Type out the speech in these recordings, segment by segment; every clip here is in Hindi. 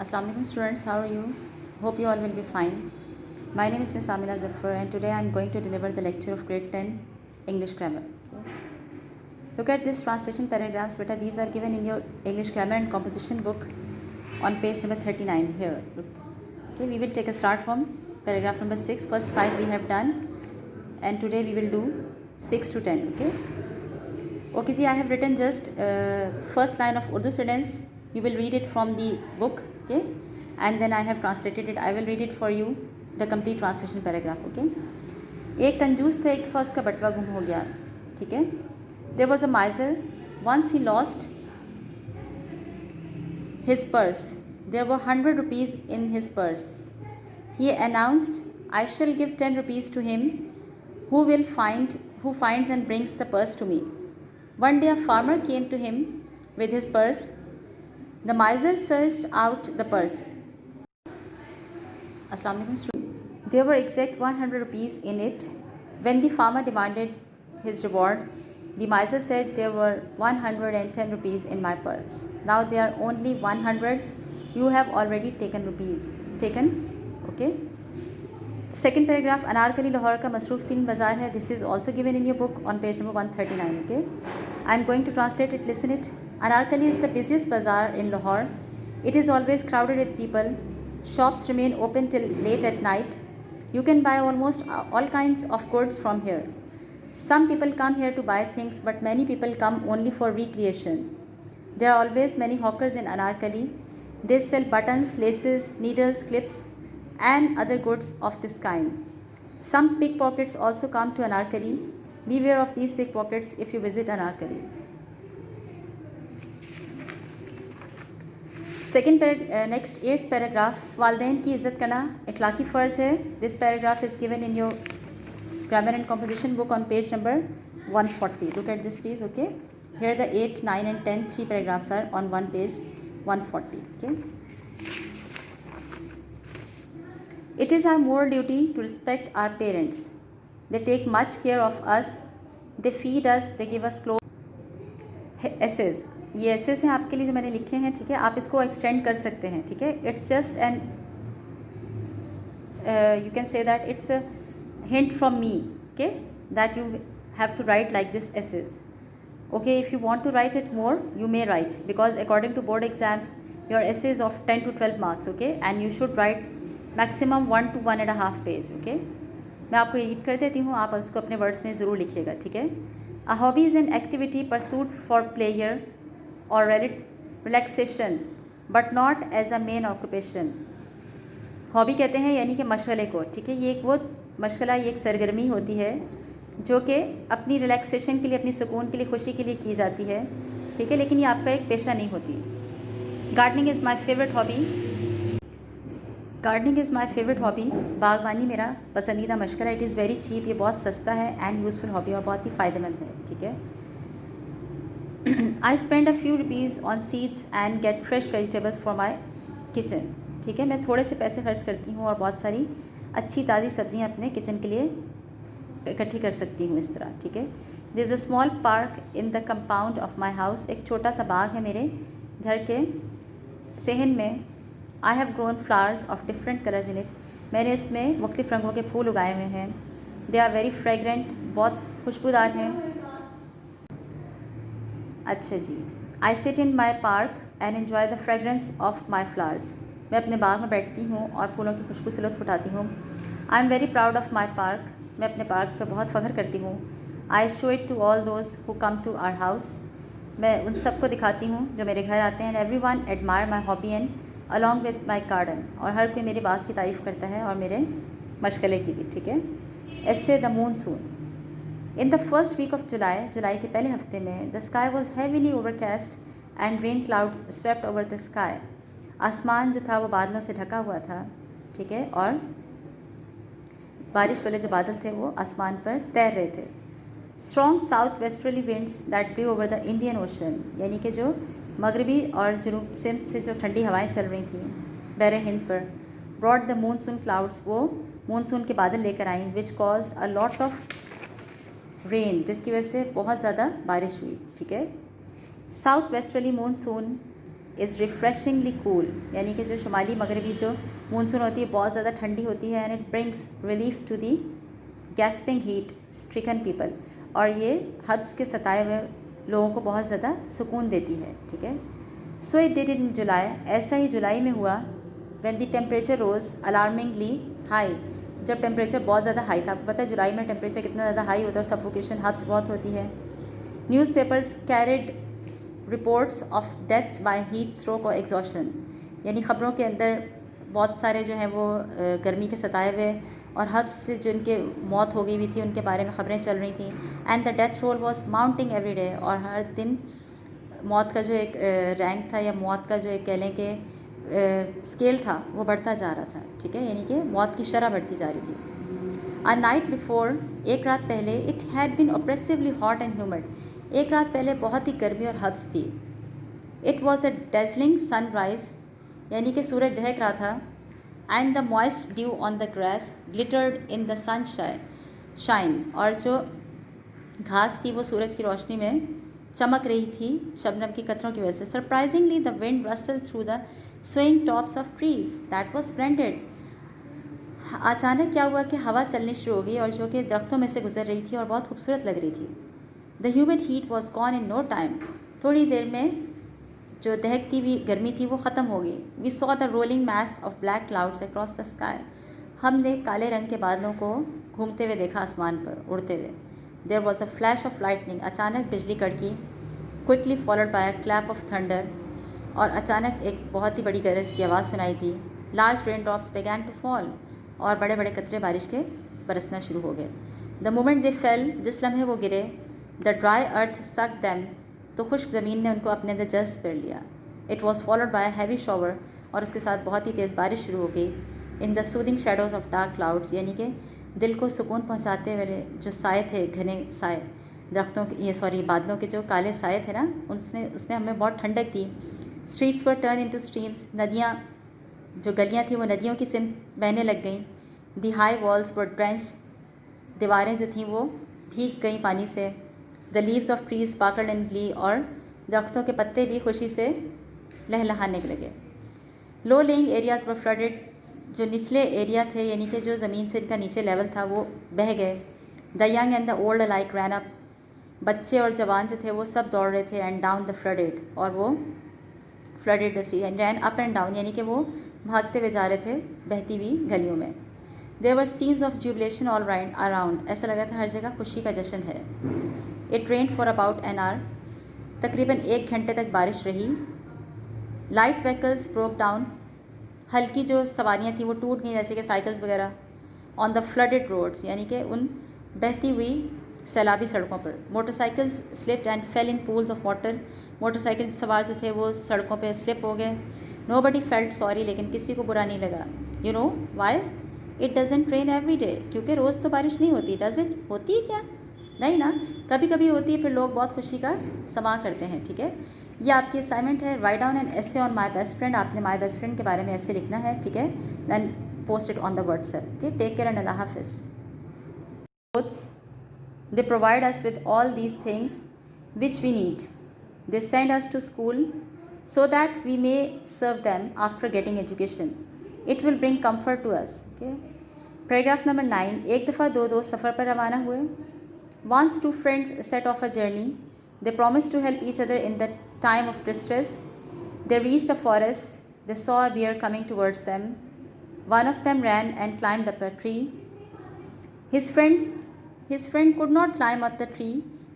Assalamu alaikum students, how are you? Hope you all will be fine. My name is Miss Amina Zafar and today I am going to deliver the lecture of grade 10 English grammar. Look at this translation paragraphs, beta. These are given in your English grammar and composition book on page number 39 here. Look. Okay, we will take a start from paragraph number 6. First 5 we have done and today we will do 6 to 10. Okay ji, I have written just first line of Urdu sentence. You will read it from the book, okay, and then I have translated it. I will read it for you, the complete translation paragraph. Okay. एक कंजूस था, एक दफ़ा उसका बटवा गुम हो गया. ठीक है. There was a miser. Once he lost his purse. There were 100 rupees in his purse. He announced, "I shall give 10 rupees to him who finds and brings the purse to me." One day a farmer came to him with his purse. The miser searched out the purse. Assalamu alaikum students. There were exact 100 rupees in it. When the farmer demanded his reward, the miser said, "There were 110 rupees in my purse. Now there are only 100. You have already taken rupees. Taken? Okay. Second paragraph, Anarkali Lahore का मसरूफ़ तीन बाज़ार है. This is also given in your book on page number 139. Okay, I am going to translate it. Listen it. Anarkali is the busiest bazaar in Lahore. It is always crowded with people. Shops remain open till late at night. You can buy almost all kinds of goods from here. Some people come here to buy things, but many people come only for recreation. There are always many hawkers in Anarkali. They sell buttons, laces, needles, clips, and other goods of this kind. Some pickpockets also come to Anarkali. Beware of these pickpockets if you visit Anarkali. Next 8th paragraph, वालदैन की इज़्ज़त करना इखलाकी फ़र्ज़ है. This paragraph is given in your grammar and composition book on page number 140. Look at this please. Okay, here the 8, 9 and 10 3 paragraphs are on one page 140. Okay. It is our moral duty to respect our parents. They take much care of us. They feed us. They give us clothes. Essays. ये एसेस हैं आपके लिए जो मैंने लिखे हैं. ठीक है, आप इसको एक्सटेंड कर सकते हैं. ठीक है, it's just an you can say that it's a hint from me. Okay, that you have to write like this essays. Okay, if you want to write it more, you may write, because according to board exams, your essay is of 10 to 12 marks. Okay, and you should write maximum 1 to 1.5 page. Okay, मैं आपको रीड कर देती हूँ, आप उसको अपने वर्ड्स में ज़रूर लिखिएगा. ठीक है. A hobby is an activity pursued for pleasure or relaxation, but not as a main occupation. Hobby कहते हैं यानी कि मशगले को. ठीक है, ये एक वो मशगला, ये एक सरगर्मी होती है जो कि अपनी रिलैक्सेशन के लिए, अपनी सुकून के लिए, खुशी के लिए की जाती है. ठीक है, लेकिन ये आपका एक पेशा नहीं होती. Gardening is my favourite hobby. Gardening is my favourite hobby. बागबानी मेरा पसंदीदा मशगला. It is very cheap. ये बहुत सस्ता है एंड यूज़फुल हॉबी और बहुत ही फ़ायदेमंद है. ठीक है. I spend a few rupees on seeds and get fresh vegetables for my kitchen. ठीक है, मैं थोड़े से पैसे खर्च करती हूँ और बहुत सारी अच्छी ताज़ी सब्ज़ियाँ अपने किचन के लिए इकट्ठी कर सकती हूँ इस तरह. ठीक है. There is a small park in the compound of my house. एक छोटा सा बाग है मेरे घर के सहन में. I have grown flowers of different colors in it. मैंने इसमें मुख्तलिफ़ रंगों के फूल उगाए हुए हैं. They are very fragrant. बहुत खुशबूदार हैं. अच्छा जी. I sit in my park and enjoy the fragrance of my flowers. मैं अपने बाग में बैठती हूँ और फूलों की खुशबू से लुत्फ़ उठाती हूँ. I am very proud of my park. मैं अपने पार्क पर बहुत फ़ख्र करती हूँ. I show it to all those who come to our house. मैं उन सबको दिखाती हूँ जो मेरे घर आते हैं. Every one admire my hobby and along with my garden. और हर कोई मेरे बाग की तारीफ़ करता है और मेरे मशगले की भी. ठीक है. ऐसे the monsoon. In the first week of July, जुलाई के पहले हफ्ते में, the sky was heavily overcast and rain clouds swept over the sky. आसमान जो था वो बादलों से ढका हुआ था. ठीक है, और बारिश वाले जो बादल थे वो आसमान पर तैर रहे थे. Strong south westerly winds that blew over the Indian Ocean, यानी कि जो मगरबी और जनूब सिंध से जो ठंडी हवाएं चल रही थी बहरे हिंद पर, brought the monsoon clouds, वो मानसून के बादल लेकर आई, which caused a lot of rain, जिसकी वजह से बहुत ज़्यादा बारिश हुई. ठीक है. South westerly monsoon is refreshingly cool, यानी कि जो शुमाली मगरबी जो मानसून होती है बहुत ज़्यादा ठंडी होती है, and it brings relief to the gasping heat stricken people, और ये हब्स के सताए हुए लोगों को बहुत ज़्यादा सुकून देती है, ठीक है। सो इट डिड इन जुलाई, ऐसा ही जुलाई में हुआ। When the temperature rose alarmingly high, जब टेम्परेचर बहुत ज़्यादा हाई था। आपको पता है जुलाई में टेम्परेचर कितना ज़्यादा हाई होता है और सफोकेशन हब्स बहुत होती है। Newspapers carried reports of deaths by heat stroke और एग्जॉशन, यानी ख़बरों के अंदर बहुत सारे जो हैं वो गर्मी के सताए हुए और हब्स से जिनके मौत हो गई हुई थी उनके बारे में ख़बरें चल रही थी। And the death roll was mounting every day, और हर दिन मौत का जो एक रैंक था या मौत का जो एक कह लें कि स्केल था वो बढ़ता जा रहा था, ठीक है, यानी कि मौत की शरह बढ़ती जा रही थी। अ नाइट बिफोर, एक रात पहले, it had been oppressively hot and humid, एक रात पहले बहुत ही गर्मी और हब्स थी। It was a dazzling sunrise, यानी कि सूरज दहक रहा था। And the moist dew on the grass glittered in the sunshine, और जो घास थी वो सूरज की रोशनी में चमक रही थी शबनम की कतरों की वजह से। Surprisingly the wind Russell through the swing tops of trees that was splendid, अचानक क्या हुआ कि हवा चलनी शुरू हो गई और जो कि दरख्तों में से गुजर रही थी और बहुत खूबसूरत लग रही थी। The humid heat was gone in no time, थोड़ी देर में जो दहकती हुई गर्मी थी वो ख़त्म हो गई। We saw the rolling mass of black clouds across the sky, हमने काले रंग के बादलों को घूमते हुए देखा आसमान पर उड़ते हुए। There was a flash of lightning, अचानक बिजली कड़की। Quickly followed by a clap of thunder, और अचानक एक बहुत ही बड़ी गरज की आवाज़ सुनाई दी। Large raindrops began to fall, और बड़े बड़े कतरे बारिश के बरसना शुरू हो गए। द मोमेंट दे फेल, जिस लम्हे वो गिरे, द ड्राई अर्थ सक दैम, तो खुश्क ज़मीन ने उनको अपने अंदर जज्ब कर लिया। It was followed by heavy shower, और उसके साथ बहुत ही तेज़ बारिश शुरू हो गई। In the soothing shadows of dark clouds, यानी कि दिल को सुकून पहुँचाते वाले जो साए थे, घने साए दरख्तों के, ये बादलों के जो काले साए थे ना, उसने हमें बहुत ठंडक दी। स्ट्रीट्स पर टर्न इनटू स्ट्रीम्स, नदियाँ जो गलियाँ थी वो नदियों की सिम बहने लग गईं। दी हाई वॉल्स पर ड्रेंच, दीवारें जो थीं वो भीग गईं पानी से। The leaves of trees sparkled in Glee, और दरख्तों के पत्ते भी खुशी से लहलहाने लगे। लो लेइंग एरियाज़ वर फ्लडेड, जो निचले एरिया थे यानी कि जो ज़मीन से इनका नीचे लेवल था वो बह गए। The young and the old alike ran up, बच्चे और जवान जो थे वो सब दौड़ रहे थे। एंड डाउन द फ्लडेड, और वो flooded the street and ran up and down, यानी कि वो भागते हुए जा रहे थे बहती हुई गलियों में। There were scenes of jubilation all around, ऐसा लगा था हर जगह खुशी का जश्न है। It rained for about an hour, तकरीबन 1 घंटे तक बारिश रही। लाइट व्हीकल्स ब्रोक डाउन, हल्की जो सवारियाँ थी वो टूट गई, जैसे कि साइकिल्स वगैरह। ऑन द फ्लडेड रोड्स, यानी कि उन बहती हुई सैलाबी सड़कों पर। Motorcycles slipped and fail in pools of water, motorcycle सवार जो थे वो सड़कों पे स्लिप हो गए। नो बडी फेल्ट सॉरी, लेकिन किसी को बुरा नहीं लगा। You know why? It doesn't rain every day, क्योंकि रोज़ तो बारिश नहीं होती। Does it? होती है क्या? नहीं ना, कभी कभी होती है, फिर लोग बहुत खुशी का समा करते हैं, ठीक है। ये आपकी असाइनमेंट है, write down an essay on my best friend, आपने माई बेस्ट फ्रेंड के बारे में ऐसे लिखना है, ठीक है। Then post it on the WhatsApp, okay. Take care and अल्लाह हाफिज़। They provide us with all these things which we need. They send us to school so that we may serve them after getting education. It will bring comfort to us. Okay. Paragraph number 9. एक दफ़ा दो दोस्त सफ़र पर रवाना हुए. Once two friends set off a journey. They promised to help each other in the time of distress. They reached a forest. They saw a bear coming towards them. One of them ran and climbed up a tree. His friend could not climb up the tree.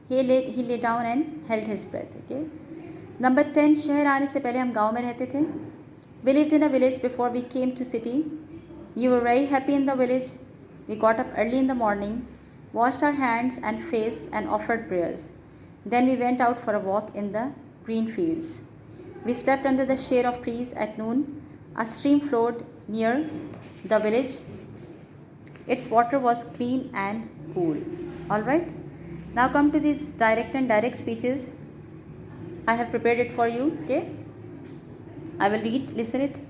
He lay down and held his breath. Okay. Number 10. शहर आने से पहले हम गांव में रहते थे. We lived in a village before we came to city. We were very happy in the village. We got up early in the morning, washed our hands and face and offered prayers. Then we went out for a walk in the green fields. We slept under the shade of trees at noon. A stream flowed near the village. Its water was clean and cool. All right. Now come to these direct and direct speeches. I have prepared it for you. Okay. I will read. Listen it.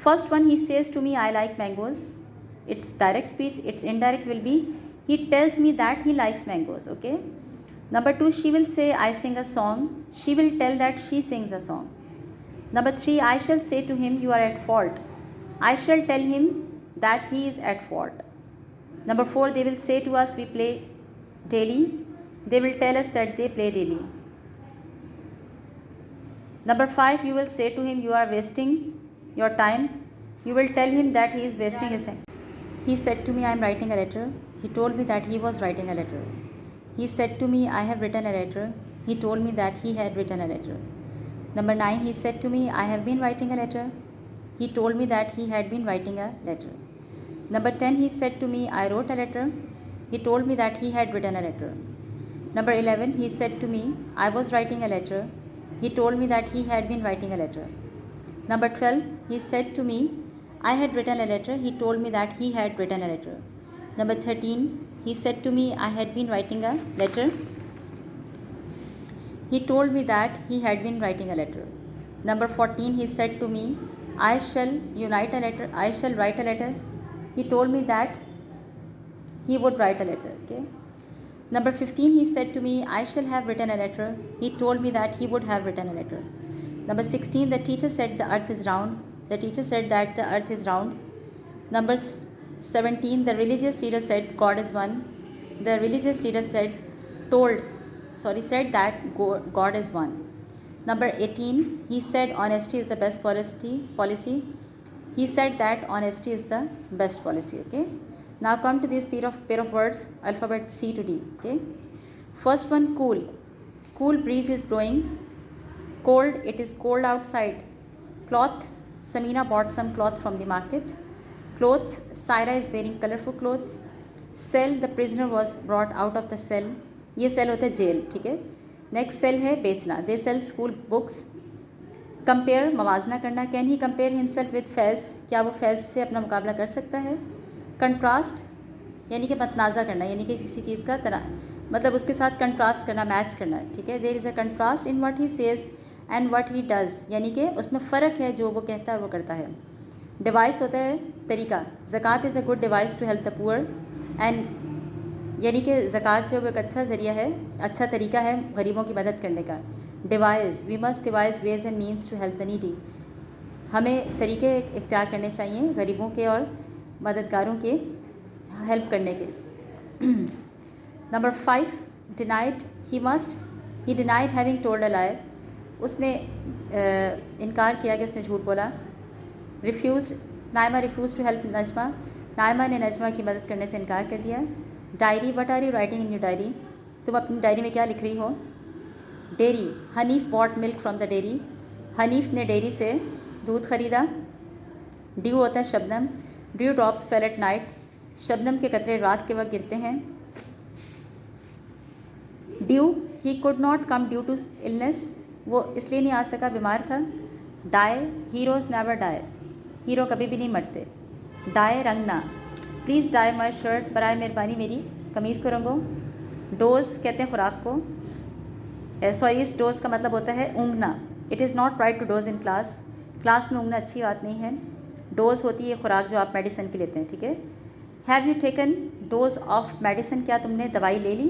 First one, he says to me, I like mangoes. It's direct speech. Its indirect will be, he tells me that he likes mangoes. Okay. Number 2, she will say, I sing a song. She will tell that she sings a song. Number 3, I shall say to him, you are at fault. I shall tell him that he is at fault. Number 4, they will say to us, we play daily. They will tell us that they play daily. Number 5, you will say to him, you are wasting your time. You will tell him that he is wasting his time. He said to me, I am writing a letter. He told me that he was writing a letter. He said to me, I have written a letter. He told me that he had written a letter. Number 9, he said to me, I have been writing a letter. He told me that he had been writing a letter. Number 10, he said to me, I wrote a letter. He told me that he had written a letter. Number 11, he said to me, I was writing a letter. He told me that he had been writing a letter. Number 12, he said to me, I had written a letter. He told me that he had written a letter. Number 13, he said to me, I had been writing a letter. He told me that he had been writing a letter. Number 14, he said to me, I shall write a letter. He told me that he would write a letter. Okay. Number 15, he said to me, I shall have written a letter. He told me that he would have written a letter. Number 16, the teacher said the earth is round. The teacher said that the earth is round. Number 17, the religious leader said God is one. The religious leader said that God is one. Number 18, he said honesty is the best policy. He said that honesty is the best policy. Okay. Now come to this pair of words, alphabet C to D. Okay. First one, cool. Cool breeze is blowing. Cold, it is cold outside. Cloth, Samina bought some cloth from the market. Clothes, Saira is wearing colorful clothes. Cell, the prisoner was brought out of the cell. ये सेल होता है जेल. ठीक है. नेक्स्ट सेल है बेचना. They sell school books. Compare, मवाजना करना. Can he compare himself with Faiz, क्या वो फैज़ से अपना मुकाबला कर सकता है. कंट्रास्ट यानी कि मतनाज़ा करना, यानी कि किसी चीज़ का मतलब उसके साथ कंट्रास्ट करना, मैच करना. ठीक है. There is a contrast in what he says and what he does, यानी कि उसमें फ़र्क है, जो वो कहता है वो करता है. डिवाइस होता है तरीका. Zakat is a good device to help the poor, and यानी कि ज़कात जो एक अच्छा ज़रिया है, अच्छा तरीका है गरीबों की मदद करने का. Devise, we must devise ways and means to help the needy. हमें तरीके इख्तियार करने चाहिए गरीबों के और मददगारों के हेल्प करने के. Number 5, denied, he denied having told a lie. उसने इनकार किया कि उसने झूठ बोला. Refuse, Naima refuse to help Najma. Naima ने नजमा की मदद करने से इनकार कर दिया. Diary, what are you writing in your diary, तुम अपनी डायरी में क्या लिख रही हो. Dairy, Hanif bought milk from the dairy. Hanif ने डेयरी से दूध ख़रीदा. ड्यू होता है शबनम. Due drops fell at night, शबनम के कतरे रात के वक्त गिरते हैं. Dew, he could not come due to illness, वो इसलिए नहीं आ सका, बीमार था. Die, heroes never die, hero कभी भी नहीं मरते. Die, Rangana. Please die my shirt, बराए मेहरबानी मेरी कमीज़ को रंगो. डोज़ कहते हैं खुराक को. सॉरी, इस डोज़ का मतलब होता है ऊँघना. It is not right to doze in class, class में ऊँघना अच्छी बात नहीं है. डोज़ होती है खुराक जो आप मेडिसिन की लेते हैं. ठीक है. Have you taken dose of medicine, क्या तुमने दवाई ले ली.